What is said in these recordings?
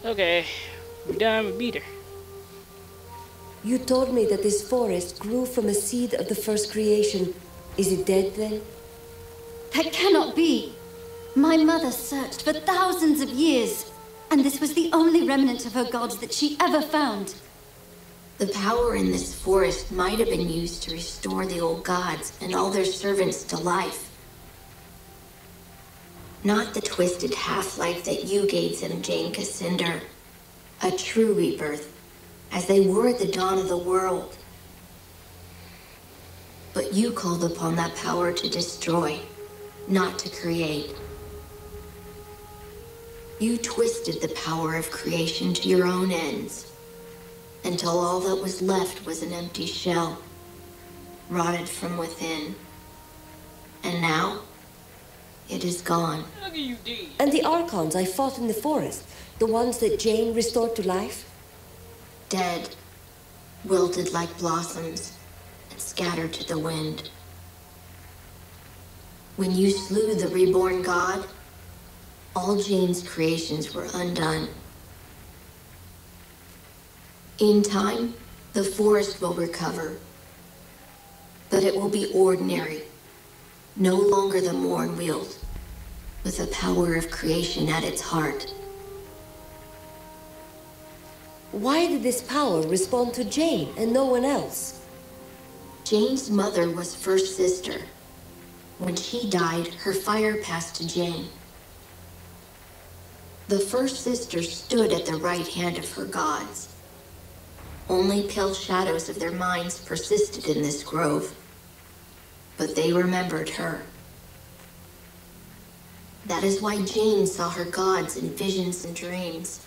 Okay, we done beat her. You told me that this forest grew from a seed of the first creation. Is it dead then? That cannot be. My mother searched for thousands of years, and this was the only remnant of her gods that she ever found. The power in this forest might have been used to restore the old gods and all their servants to life. Not the twisted half-life that you gave them, Jane Cassinder. A true rebirth, as they were at the dawn of the world. But you called upon that power to destroy, not to create. You twisted the power of creation to your own ends, until all that was left was an empty shell, rotted from within. And now, it is gone. Look at you, D. And the Archons I fought in the forest, the ones that Jane restored to life? Dead, wilted like blossoms, and scattered to the wind. When you slew the reborn god, all Jane's creations were undone. In time, the forest will recover. But it will be ordinary, no longer the Morn wield, with the power of creation at its heart. Why did this power respond to Jane and no one else? Jane's mother was first sister. When she died, her fire passed to Jane. The first sister stood at the right hand of her gods. Only pale shadows of their minds persisted in this grove, but they remembered her. That is why Jane saw her gods in visions and dreams,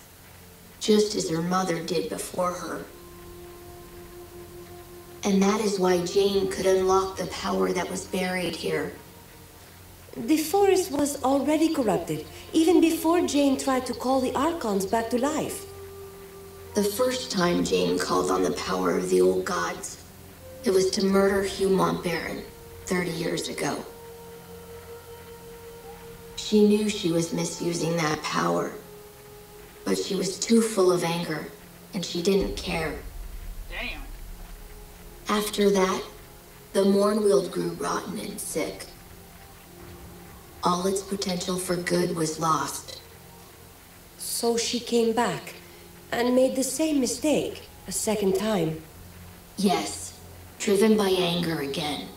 just as her mother did before her. And that is why Jane could unlock the power that was buried here. The forest was already corrupted, even before Jane tried to call the Archons back to life. The first time Jane called on the power of the old gods, it was to murder Hugh Montbaron 30 years ago. She knew she was misusing that power, but she was too full of anger, and she didn't care. Damn. After that, the Mornwield grew rotten and sick. All its potential for good was lost. So she came back and made the same mistake a second time. Yes, driven by anger again.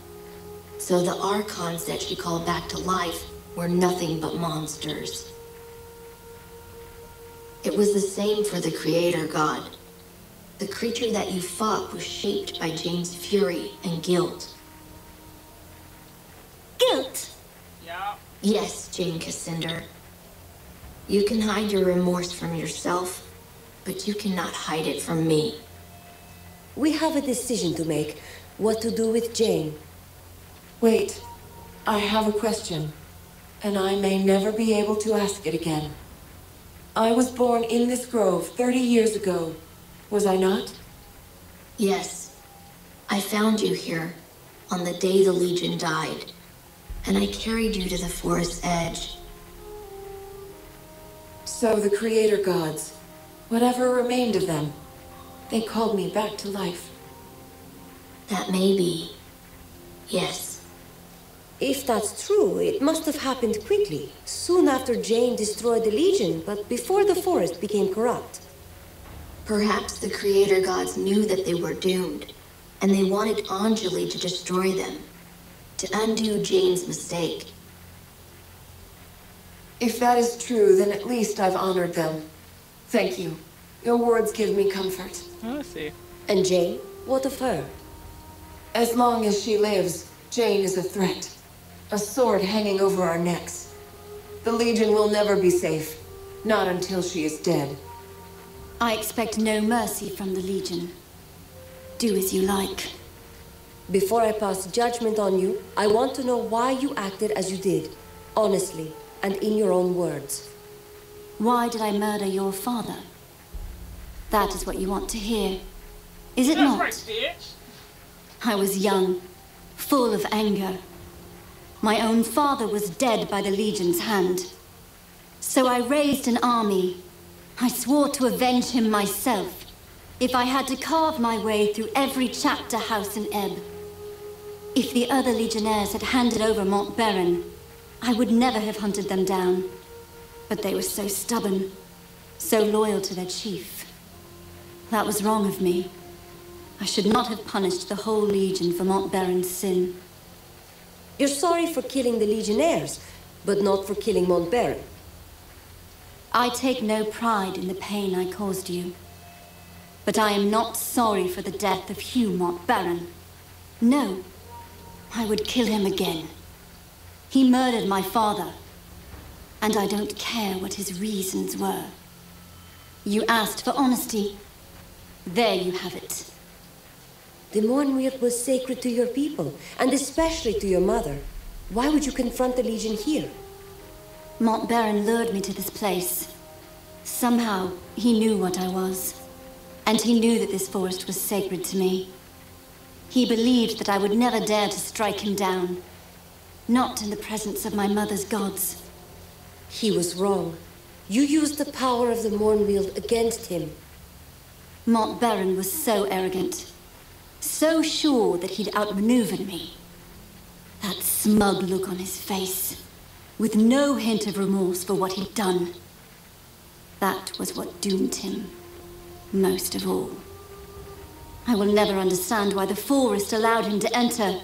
So the Archons that she called back to life were nothing but monsters. It was the same for the Creator God. The creature that you fought was shaped by Jane's fury and guilt. Guilt? Yeah. Yes, Jane Cassinder. You can hide your remorse from yourself, but you cannot hide it from me. We have a decision to make, what to do with Jane. Wait, I have a question, and I may never be able to ask it again. I was born in this grove 30 years ago, was I not? Yes. I found you here on the day the Legion died, and I carried you to the forest's edge. So the Creator Gods, whatever remained of them, they called me back to life. That may be. Yes. If that's true, it must have happened quickly, soon after Jane destroyed the Legion, but before the forest became corrupt. Perhaps the Creator Gods knew that they were doomed, and they wanted Anjali to destroy them, to undo Jane's mistake. If that is true, then at least I've honored them. Thank you. Your words give me comfort. Oh, I see. And Jane? What of her? As long as she lives, Jane is a threat. A sword hanging over our necks. The Legion will never be safe. Not until she is dead. I expect no mercy from the Legion. Do as you like. Before I pass judgment on you, I want to know why you acted as you did. Honestly, and in your own words. Why did I murder your father? That is what you want to hear. Is it That's not? right, bitch. I was young, full of anger. My own father was dead by the Legion's hand. So I raised an army. I swore to avenge him myself, if I had to carve my way through every chapter house in Ebb. If the other Legionnaires had handed over Mont Baron, I would never have hunted them down. But they were so stubborn, so loyal to their chief. That was wrong of me. I should not have punished the whole Legion for Mont Baron's sin. You're sorry for killing the Legionnaires, but not for killing Mont Baron. I take no pride in the pain I caused you. But I am not sorry for the death of Hugh Mont Baron. No, I would kill him again. He murdered my father, and I don't care what his reasons were. You asked for honesty. There you have it. The Mornweald was sacred to your people, and especially to your mother. Why would you confront the Legion here? Mont Baron lured me to this place. Somehow, he knew what I was. And he knew that this forest was sacred to me. He believed that I would never dare to strike him down. Not in the presence of my mother's gods. He was wrong. You used the power of the Mornweald against him. Mont Baron was so arrogant. So sure that he'd outmaneuvered me. That smug look on his face, with no hint of remorse for what he'd done. That was what doomed him, most of all. I will never understand why the forest allowed him to enter,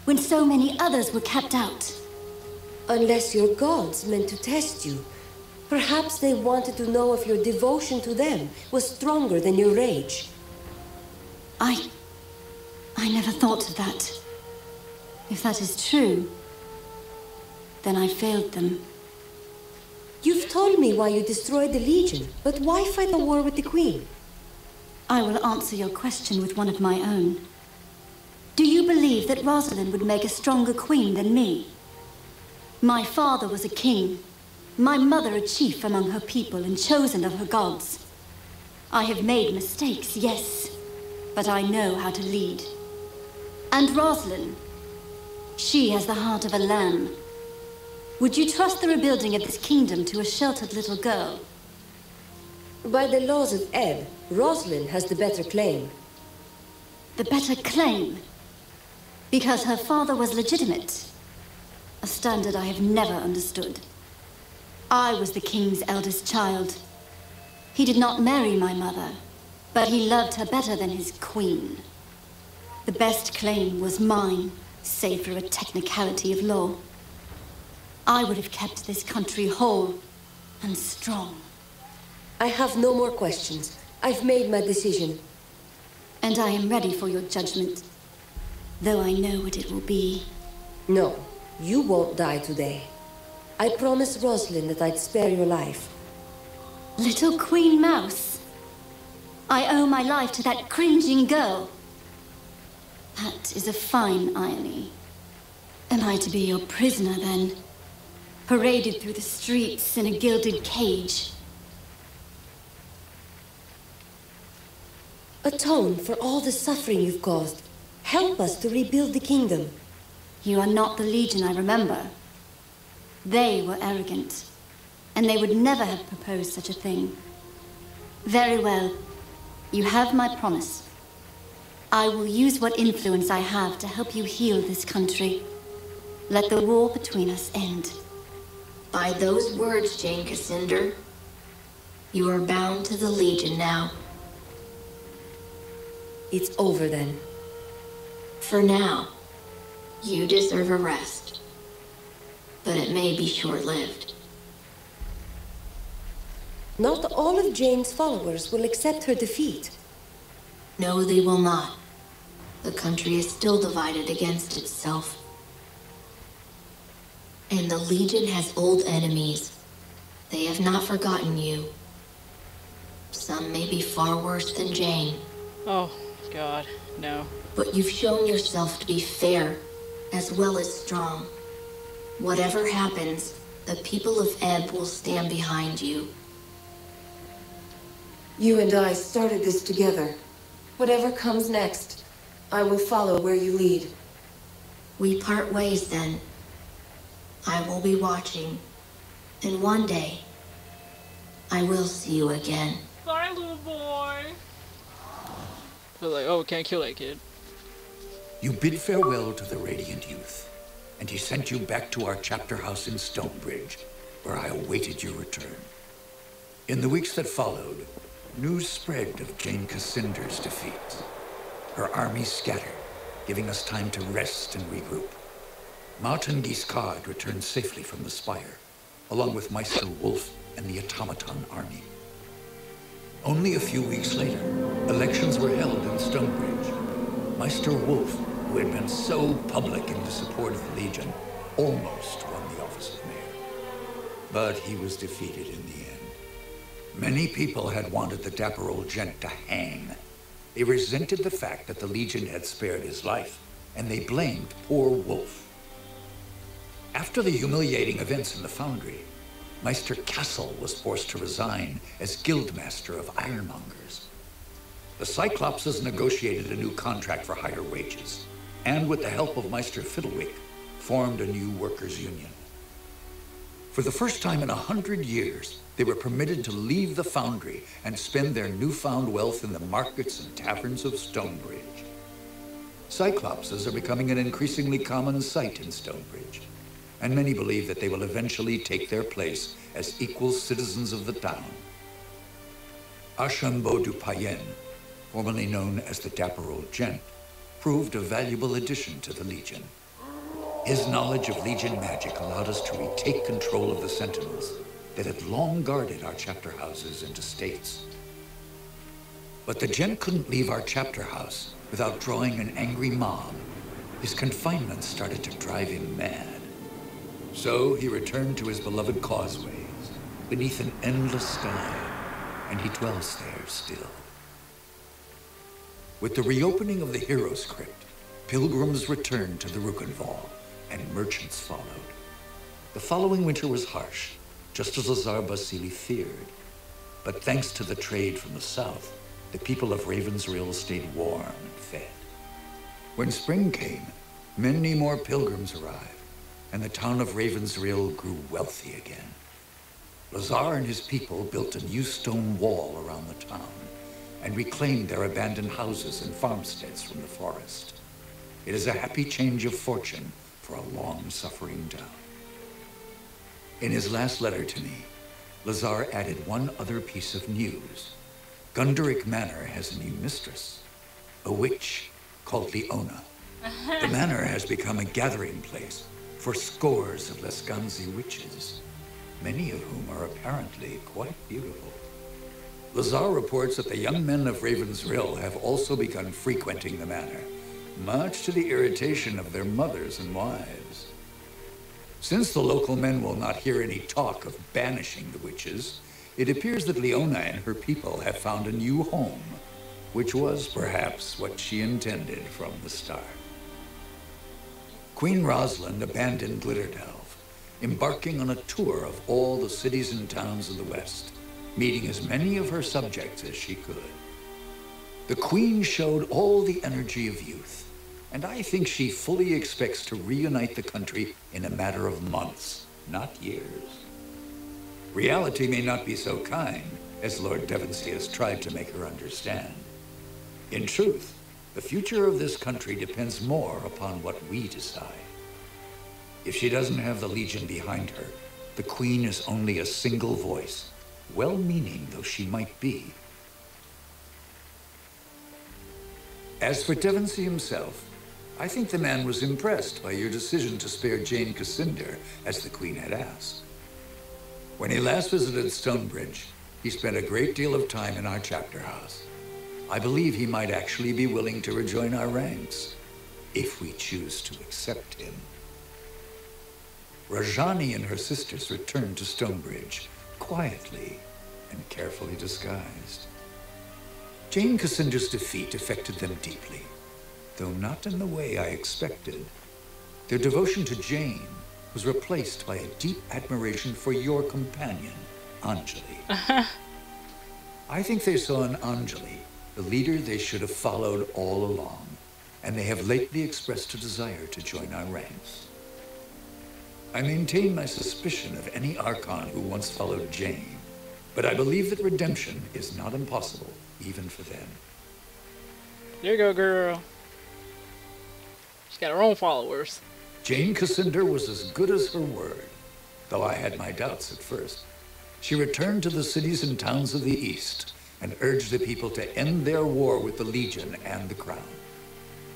when so many others were kept out. Unless your gods meant to test you. Perhaps they wanted to know if your devotion to them was stronger than your rage. I never thought of that. If that is true, then I failed them. You've told me why you destroyed the Legion, but why fight a war with the Queen? I will answer your question with one of my own. Do you believe that Rosalind would make a stronger queen than me? My father was a king, my mother a chief among her people and chosen of her gods. I have made mistakes, yes, but I know how to lead. And Rosalind, she has the heart of a lamb. Would you trust the rebuilding of this kingdom to a sheltered little girl? By the laws of Ebb, Rosalind has the better claim. The better claim? Because her father was legitimate. A standard I have never understood. I was the king's eldest child. He did not marry my mother, but he loved her better than his queen. The best claim was mine, save for a technicality of law. I would have kept this country whole and strong. I have no more questions. I've made my decision. And I am ready for your judgment, though I know what it will be. No, you won't die today. I promised Rosalind that I'd spare your life. Little Queen Mouse. I owe my life to that cringing girl. That is a fine irony. Am I to be your prisoner, then? Paraded through the streets in a gilded cage? Atone for all the suffering you've caused. Help us to rebuild the kingdom. You are not the Legion I remember. They were arrogant, and they would never have proposed such a thing. Very well. You have my promise. I will use what influence I have to help you heal this country. Let the war between us end. By those words, Jane Cassinder, you are bound to the Legion now. It's over then. For now, you deserve a rest. But it may be short-lived. Not all of Jane's followers will accept her defeat. No, they will not. The country is still divided against itself. And the Legion has old enemies. They have not forgotten you. Some may be far worse than Jane. Oh, God, no. But you've shown yourself to be fair, as well as strong. Whatever happens, the people of Ebb will stand behind you. You and I started this together. Whatever comes next, I will follow where you lead. We part ways then. I will be watching. And one day, I will see you again. Bye, little boy. They're like, oh, can't kill that kid. You bid farewell to the Radiant Youth, and he sent you back to our chapter house in Stonebridge, where I awaited your return. In the weeks that followed, news spread of Jane Cassinder's defeat. Her army scattered, giving us time to rest and regroup. Martin Giscard returned safely from the Spire, along with Meister Wolf and the Automaton army. Only a few weeks later, elections were held in Stonebridge. Meister Wolf, who had been so public in his support of the Legion, almost won the office of mayor. But he was defeated in the end. Many people had wanted the dapper old gent to hang. They resented the fact that the Legion had spared his life, and they blamed poor Wolf. After the humiliating events in the Foundry, Meister Cassel was forced to resign as Guildmaster of Ironmongers. The Cyclopses negotiated a new contract for higher wages, and with the help of Meister Fiddlewick, formed a new workers' union. For the first time in 100 years, they were permitted to leave the Foundry and spend their newfound wealth in the markets and taverns of Stonebridge. Cyclopses are becoming an increasingly common sight in Stonebridge, and many believe that they will eventually take their place as equal citizens of the town. Archambault du Payen, formerly known as the Dapper Old Gent, proved a valuable addition to the Legion. His knowledge of Legion magic allowed us to retake control of the Sentinels that had long guarded our chapter houses and estates. But the Gent couldn't leave our chapter house without drawing an angry mob. His confinement started to drive him mad. So he returned to his beloved causeways, beneath an endless sky, and he dwells there still. With the reopening of the Heroes Crypt, pilgrims returned to the Rukenval, and merchants followed. The following winter was harsh, just as Lazar Basili feared. But thanks to the trade from the south, the people of Ravensrill stayed warm and fed. When spring came, many more pilgrims arrived, and the town of Ravensrill grew wealthy again. Lazar and his people built a new stone wall around the town and reclaimed their abandoned houses and farmsteads from the forest. It is a happy change of fortune for a long-suffering town. In his last letter to me, Lazar added one other piece of news. Gunderic Manor has a new mistress, a witch called Leona. The manor has become a gathering place for scores of Lescanzi witches, many of whom are apparently quite beautiful. Lazar reports that the young men of Ravensrill have also begun frequenting the manor, much to the irritation of their mothers and wives. Since the local men will not hear any talk of banishing the witches, it appears that Leona and her people have found a new home, which was perhaps what she intended from the start. Queen Rosalind abandoned Glitterdelve, embarking on a tour of all the cities and towns of the West, meeting as many of her subjects as she could. The Queen showed all the energy of youth, and I think she fully expects to reunite the country in a matter of months, not years. Reality may not be so kind, as Lord Devonsey has tried to make her understand. In truth, the future of this country depends more upon what we decide. If she doesn't have the Legion behind her, the Queen is only a single voice, well-meaning though she might be. As for Devonsey himself, I think the man was impressed by your decision to spare Jane Cassinder, as the Queen had asked. When he last visited Stonebridge, he spent a great deal of time in our chapter house. I believe he might actually be willing to rejoin our ranks, if we choose to accept him. Rajani and her sisters returned to Stonebridge, quietly and carefully disguised. Jane Cassinder's defeat affected them deeply, though not in the way I expected. Their devotion to Jane was replaced by a deep admiration for your companion, Anjali. I think they saw in Anjali the leader they should have followed all along, and they have lately expressed a desire to join our ranks. I maintain my suspicion of any Archon who once followed Jane, But I believe that redemption is not impossible, even for them. There you go, girl. She's got her own followers. Jane Cassandra was as good as her word, though I had my doubts at first. She returned to the cities and towns of the East and urged the people to end their war with the Legion and the Crown.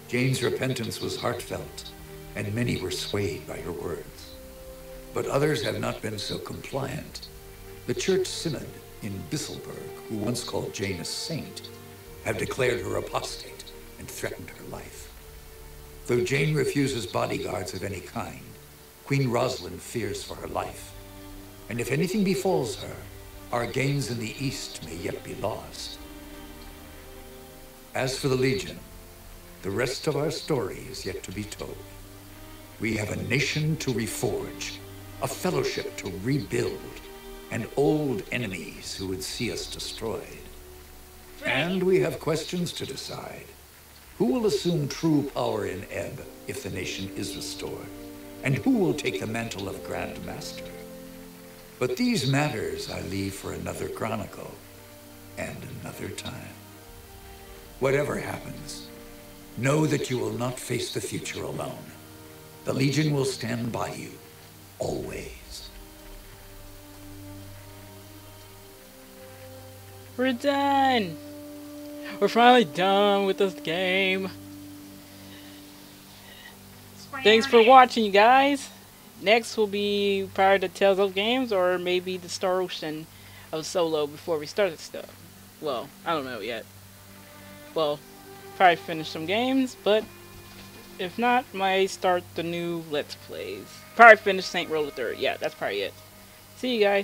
Jane's repentance was heartfelt, and many were swayed by her words. But others have not been so compliant. The Church Synod in Bisselberg, who once called Jane a saint, have declared her apostate and threatened her life. Though Jane refuses bodyguards of any kind, Queen Rosalind fears for her life. And if anything befalls her, our gains in the East may yet be lost. As for the Legion, the rest of our story is yet to be told. We have a nation to reforge, a fellowship to rebuild, and old enemies who would see us destroyed. And we have questions to decide. Who will assume true power in Ebb if the nation is restored? And who will take the mantle of Grand Master? But these matters I leave for another chronicle and another time. Whatever happens, know that you will not face the future alone. The Legion will stand by you, always. We're done! We're finally done with this game. Thanks for watching, you guys. Next will be probably the Tales of games, or maybe the Star Ocean of Solo before we start this stuff. Well, I don't know yet. Well, probably finish some games, but if not, might start the new Let's Plays. Probably finish Saint Row the Third. Yeah, that's probably it. See you guys.